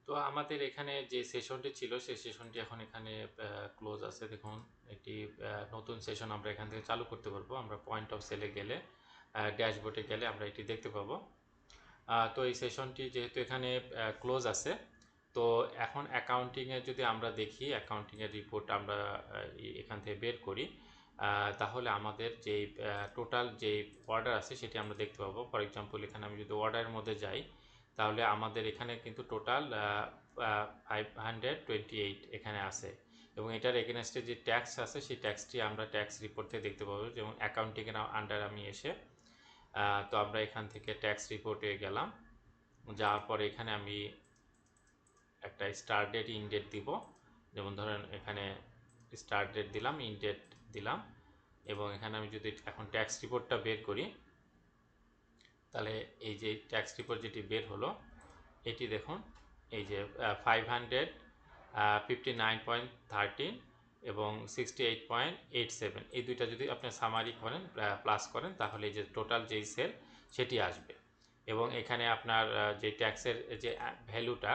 তো আমাদের এখানে যে সেশনটি ছিল সেই সেশনটি এখন এখানে ক্লোজ আছে। দেখুন একটি নতুন সেশন আমরা এখান থেকে চালু করতে পারবো। আমরা পয়েন্ট অফ সেলে গেলে ড্যাশবোর্ডে গেলে আমরা এটি দেখতে পাবো। তো এই সেশনটি যেহেতু এখানে ক্লোজ আছে, তো এখন অ্যাকাউন্টিংয়ে যদি আমরা দেখি, অ্যাকাউন্টিংয়ের রিপোর্ট আমরা এখান থেকে বের করি, তাহলে আমাদের যেই টোটাল যেই অর্ডার আছে সেটি আমরা দেখতে পাবো। ফর এক্সাম্পল এখানে আমি যদি অর্ডারের মধ্যে যাই, তাহলে আমাদের এখানে কিন্তু টোটাল 528 এখানে আছে, এবং এটার এগেনস্টে যে ট্যাক্স আছে সেই ট্যাক্সটি আমরা ট্যাক্স রিপোর্ট থেকে দেখতে পাবো। যেমন অ্যাকাউন্টিংয়ের আন্ডার আমি এসে, তো আমরা এখান থেকে ট্যাক্স রিপোর্টে গেলাম, যাওয়ার পরে এখানে আমি একটা স্টার্ট ডেট ইন ডেট দিব। যেমন ধরেন এখানে স্টার্ট ডেট দিলাম, ইন ডেট দিলাম, এবং এখানে আমি যদি এখন ট্যাক্স রিপোর্টটা বের করি, তাহলে এই যে ট্যাক্স রিপোর্ট যেটি বের হলো এটি দেখুন, এই যে 559.13 এবং 68.87, এই দুইটা যদি আপনি সামারি করেন প্লাস করেন, তাহলে এই যে টোটাল যেই সেল সেটি আসবে। এবং এখানে আপনার যে ট্যাক্সের যে ভ্যালুটা,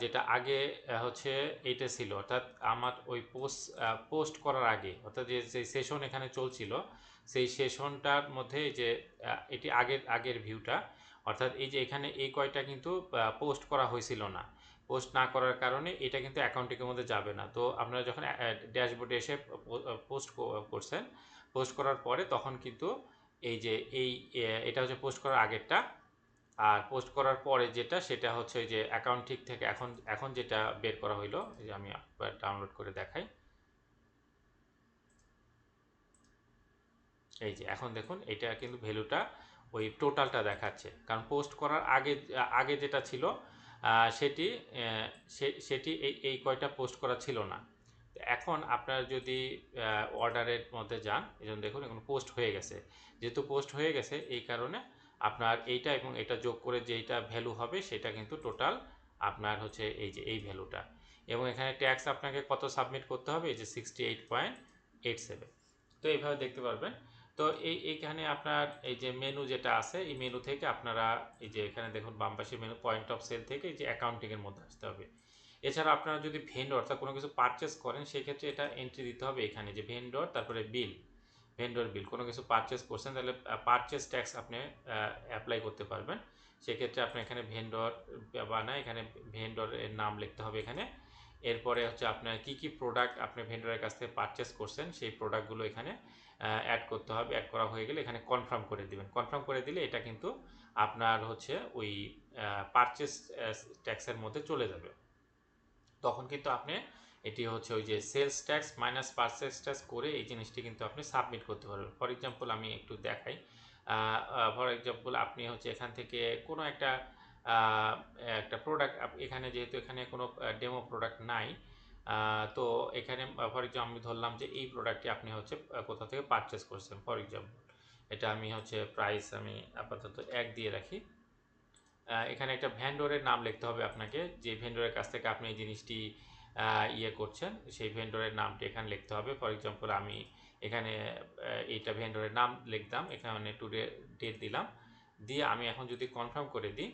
যেটা আগে হচ্ছে এইটা ছিল, অর্থাৎ আমার ওই পোস্ট করার আগে, অর্থাৎ যে সেশন এখানে চলছিল সেই সেশনটার মধ্যে যে এটি আগের ভিউটা, অর্থাৎ এই যে এখানে এই কয়টা কিন্তু পোস্ট করা হয়েছিল না। পোস্ট না করার কারণে এটা কিন্তু অ্যাকাউন্টিংয়ের মধ্যে যাবে না। তো আপনারা যখন ড্যাশবোর্ডে এসে পোস্ট করছেন, পোস্ট করার পরে তখন কিন্তু এই যে এটা হচ্ছে পোস্ট করার আগেরটা, আর পোস্ট করার পরে যেটা সেটা হচ্ছে যে অ্যাকাউন্টিং থেকে এখন এখন যেটা বের করা হইলো, এই যে আমি ডাউনলোড করে দেখাই। এই যে এখন দেখুন এটা কিন্তু ভ্যালুটা ওই টোটালটা দেখাচ্ছে, কারণ পোস্ট করার আগে আগে যেটা ছিল সেটি সেটি এই কয়টা পোস্ট করা ছিল না। এখন আপনারা যদি অর্ডারের মধ্যে যান, এই জন্য দেখুন এখন পোস্ট হয়ে গেছে। যেহেতু পোস্ট হয়ে গেছে এই কারণে আপনার এইটা এবং এটা যোগ করে যেইটা ভ্যালু হবে সেটা কিন্তু টোটাল আপনার হচ্ছে এই যে এই ভ্যালুটা। এবং এখানে ট্যাক্স আপনাকে কত সাবমিট করতে হবে, এই যে 68.87। তো এইভাবে দেখতে পারবেন। তো এইখানে আপনার এই যে মেনু যেটা আছে, এই মেনু থেকে আপনারা এই যে এখানে দেখুন বাম পাশে মেনু পয়েন্ট অফ সেল থেকে এই যে অ্যাকাউন্টিংয়ের মধ্যে আসতে হবে। এছাড়া আপনারা যদি ভেন্ডর অর্থাৎ কোনো কিছু পারচেস করেন সেক্ষেত্রে এটা এন্ট্রি দিতে হবে এখানে, যে ভেন্ডর তারপরে বিল, ভেন্ডর বিল। কোনো কিছু পারচেস করছেন তাহলে পারচেস ট্যাক্স আপনি অ্যাপ্লাই করতে পারবেন। সেক্ষেত্রে আপনি এখানে ভেন্ডর বানায় এখানে ভেন্ডরের নাম লিখতে হবে এখানে। এরপরে হচ্ছে আপনার কি কি প্রোডাক্ট আপনি ভেন্ডরের কাছ থেকে পারচেস করছেন সেই প্রোডাক্টগুলো এখানে অ্যাড করতে হবে। অ্যাড করা হয়ে গেলে এখানে কনফার্ম করে দিবেন। কনফার্ম করে দিলে এটা কিন্তু আপনার হচ্ছে ওই পারচেস ট্যাক্সের মধ্যে চলে যাবে। তখন কিন্তু আপনি এটি হচ্ছে ওই যে sales tax minus purchase tax করে এই জিনিসটি কিন্তু আপনি সাবমিট করতে পারবেন। ফর এক্সাম্পল আমি একটু দেখাই। ফর এক্সাম্পল আপনি হচ্ছে এখান থেকে কোনো একটা একটা প্রোডাক্ট, এখানে যেহেতু এখানে কোনো ডেমো প্রোডাক্ট নাই, তো এখানে ফর এক্সাম্পল আমি ধরলাম যে এই প্রোডাক্টটি আপনি হচ্ছে কোথা থেকে পারচেস করছেন। ফর এক্সাম্পল এটা আমি হচ্ছে প্রাইস আমি আপাতত 1 দিয়ে রাখি। এখানে একটা ভেন্ডরের নাম লিখতে হবে আপনাকে, যে ভেন্ডরের কাছ থেকে আপনি এই জিনিসটি ইয়ে করছেন সেই ভেন্ডরের নামটি এখানে লিখতে হবে। ফর এক্সাম্পল আমি এখানে এইটা ভেন্ডরের নাম লিখলাম, এখানে টুডে ডেট দিলাম, দিয়ে আমি এখন যদি কনফার্ম করে দিই,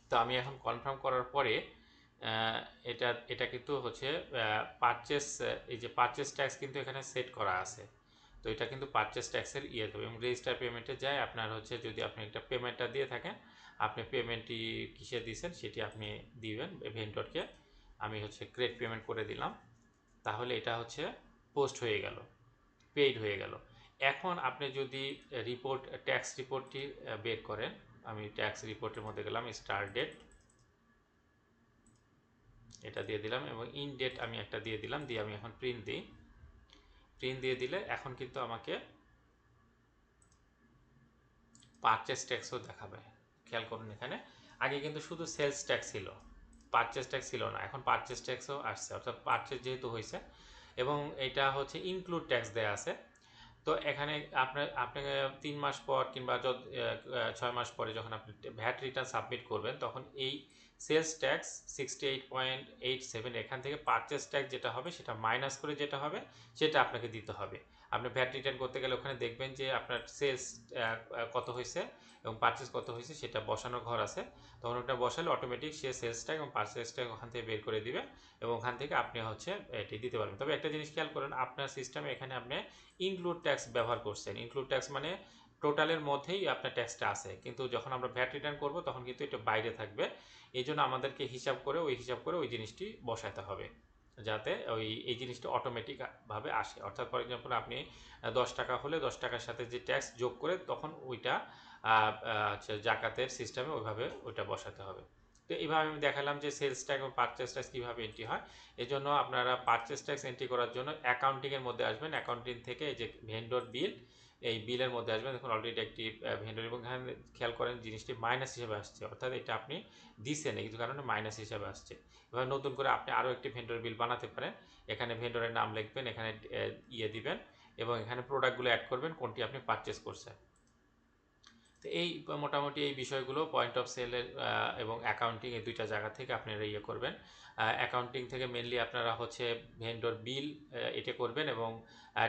তো আমি এখন কনফার্ম করার পরে এটা এটা কিন্তু হচ্ছে পারচেস, এই যে পারচেস ট্যাক্স কিন্তু এখানে সেট করা আছে। তো এটা কিন্তু পারচেস ট্যাক্সের ইয়ে হবে, এবং রেজিস্টার পেমেন্টে যায় আপনার হচ্ছে যদি আপনি একটা পেমেন্টটা দিয়ে থাকেন, আপনি পেমেন্টটি কিসে দিয়েছেন সেটি আপনি দিবেন ভেন্ডরকে। আমি হচ্ছে ক্রেডিট পেমেন্ট করে দিলাম, তাহলে এটা হচ্ছে পোস্ট হয়ে গেল, পেইড হয়ে গেল। এখন আপনি যদি রিপোর্ট ট্যাক্স রিপোর্টটি বের করেন, আমি ট্যাক্স রিপোর্টের মধ্যে গেলাম, স্টার্ট ডেট এটা দিয়ে দিলাম, এবং ইন ডেট আমি একটা দিয়ে দিলাম, দিয়ে আমি এখন প্রিন্ট দিই। প্রিন্ট দিয়ে দিলে এখন কিন্তু আমাকে পারচেস ট্যাক্সও দেখাবে। খেয়াল করুন এখানে আগে কিন্তু শুধু সেলস ট্যাক্স ছিল, পারচেস ট্যাক্স ছিল না, এখন পারচেস ট্যাক্সও আসছে, অর্থাৎ পারচেস যেহেতু হয়েছে, এবং এটা হচ্ছে ইনক্লুড ট্যাক্স দেওয়া আছে। তো এখানে আপনাকে 3 মাস পর কিংবা 6 মাস পরে যখন আপনি ভ্যাট রিটার্ন সাবমিট করবেন, তখন এই সেলস ট্যাক্স 68.87 এখান থেকে পারচেস ট্যাক্স যেটা হবে সেটা মাইনাস করে যেটা হবে সেটা আপনাকে দিতে হবে। আপনি ভ্যাট রিটার্ন করতে গেলে ওখানে দেখবেন যে আপনার সেলস কত হয়েছে এবং পারচেস কত হয়েছে সেটা বসানোর ঘর আছে। তখন ওটা বসালে অটোমেটিক সে সেলসটা এবং পারচেসটা ওখান থেকে বের করে দিবে এবং ওখান থেকে আপনি হচ্ছে এটি দিতে পারবেন। তবে একটা জিনিস খেয়াল করেন, আপনার সিস্টেমে এখানে আপনি ইনক্লুড ট্যাক্স ব্যবহার করছেন। ইনক্লুড ট্যাক্স মানে টোটালের মধ্যেই আপনার ট্যাক্সটা আছে, কিন্তু যখন আমরা ভ্যাট রিটার্ন করব তখন কিন্তু এটা বাইরে থাকবে। এই জন্য আমাদেরকে হিসাব করে ওই জিনিসটি বসাতে হবে, যাতে এই জিনিসটা অটোমেটিকভাবে আসে। অর্থাৎ ফর এক্সাম্পল আপনি 10 টাকা হলে 10 টাকার সাথে যে ট্যাক্স যোগ করে তখন ওইটা জাকাতের সিস্টেমে ওইভাবে ওইটা বসাতে হবে। তো এইভাবে আমি দেখালাম যে সেলস ট্যাক্স এবং পারচেস ট্যাক্স কীভাবে এন্ট্রি হয়। এই জন্য আপনারা পারচেস ট্যাক্স এন্ট্রি করার জন্য অ্যাকাউন্টিংয়ের মধ্যে আসবেন। অ্যাকাউন্টিং থেকে এই যে ভেন্ডর বিল, এই বিলের মধ্যে আসবেন। দেখুন অলরেডি একটি ভেন্ডর, এবং এখানে খেয়াল করেন জিনিসটি মাইনাস হিসেবে আসছে, অর্থাৎ এটা আপনি দিচ্ছেন কিছু কারণে মাইনাস হিসেবে আসছে। এবার নতুন করে আপনি আরও একটি ভেন্ডর বিল বানাতে পারেন। এখানে ভেন্ডরের নাম লিখবেন, এখানে দিবেন এবং এখানে প্রোডাক্টগুলো অ্যাড করবেন কোনটি আপনি পারচেস করছেন। তো এই মোটামুটি এই বিষয়গুলো পয়েন্ট অফ সেলের এবং অ্যাকাউন্টিং এই দুইটা জায়গা থেকে আপনারা করবেন। অ্যাকাউন্টিং থেকে মেনলি আপনারা হচ্ছে ভেন্ডর বিল এটা করবেন এবং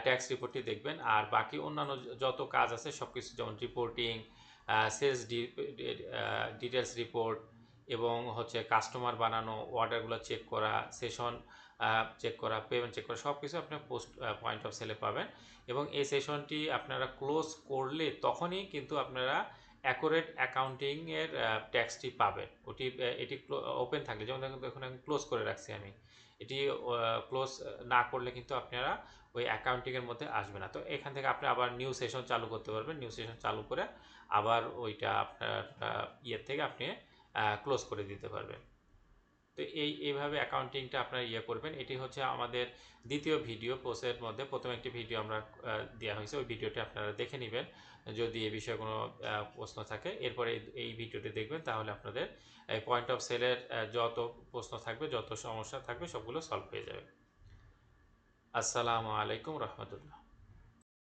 ট্যাক্স রিপোর্টটি দেখবেন। আর বাকি অন্যান্য যত কাজ আছে সব কিছু, যেমন রিপোর্টিং, সেলস ডিটেলস রিপোর্ট এবং হচ্ছে কাস্টমার বানানো, অর্ডারগুলো চেক করা, সেশন চেক করা, পেমেন্ট চেক করা, সব কিছু আপনার পয়েন্ট অফ সেলে পাবেন। এবং এই সেশনটি আপনারা ক্লোজ করলে তখনই কিন্তু আপনারা অ্যাকুরেট অ্যাকাউন্টিংয়ের ট্যাক্সটি পাবেন। এটি ওপেন থাকলে, যেমন দেখুন আমি ক্লোজ করে রাখছি, আমি এটি ক্লোজ না করলে কিন্তু আপনারা ওই অ্যাকাউন্টিংয়ের মধ্যে আসবে না। তো এখান থেকে আপনি আবার নিউ সেশন চালু করতে পারবেন। নিউ সেশন চালু করে আবার ওইটা আপনার ইয়ের থেকে আপনি ক্লোজ করে দিতে পারবেন। তো এইভাবে অ্যাকাউন্টিংটা আপনারা করবেন। এটি হচ্ছে আমাদের দ্বিতীয় ভিডিও কোর্সের মধ্যে। প্রথম একটি ভিডিও আমরা দেওয়া হয়েছে, ওই ভিডিওটি আপনারা দেখে নেবেন যদি এ বিষয়ে কোনো প্রশ্ন থাকে। এরপরে এই ভিডিওটি দেখবেন, তাহলে আপনাদের পয়েন্ট অফ সেলের যত প্রশ্ন থাকবে, যত সমস্যা থাকবে সবগুলো সলভ হয়ে যাবে। আসসালামু আলাইকুম রহমতুল্লাহ।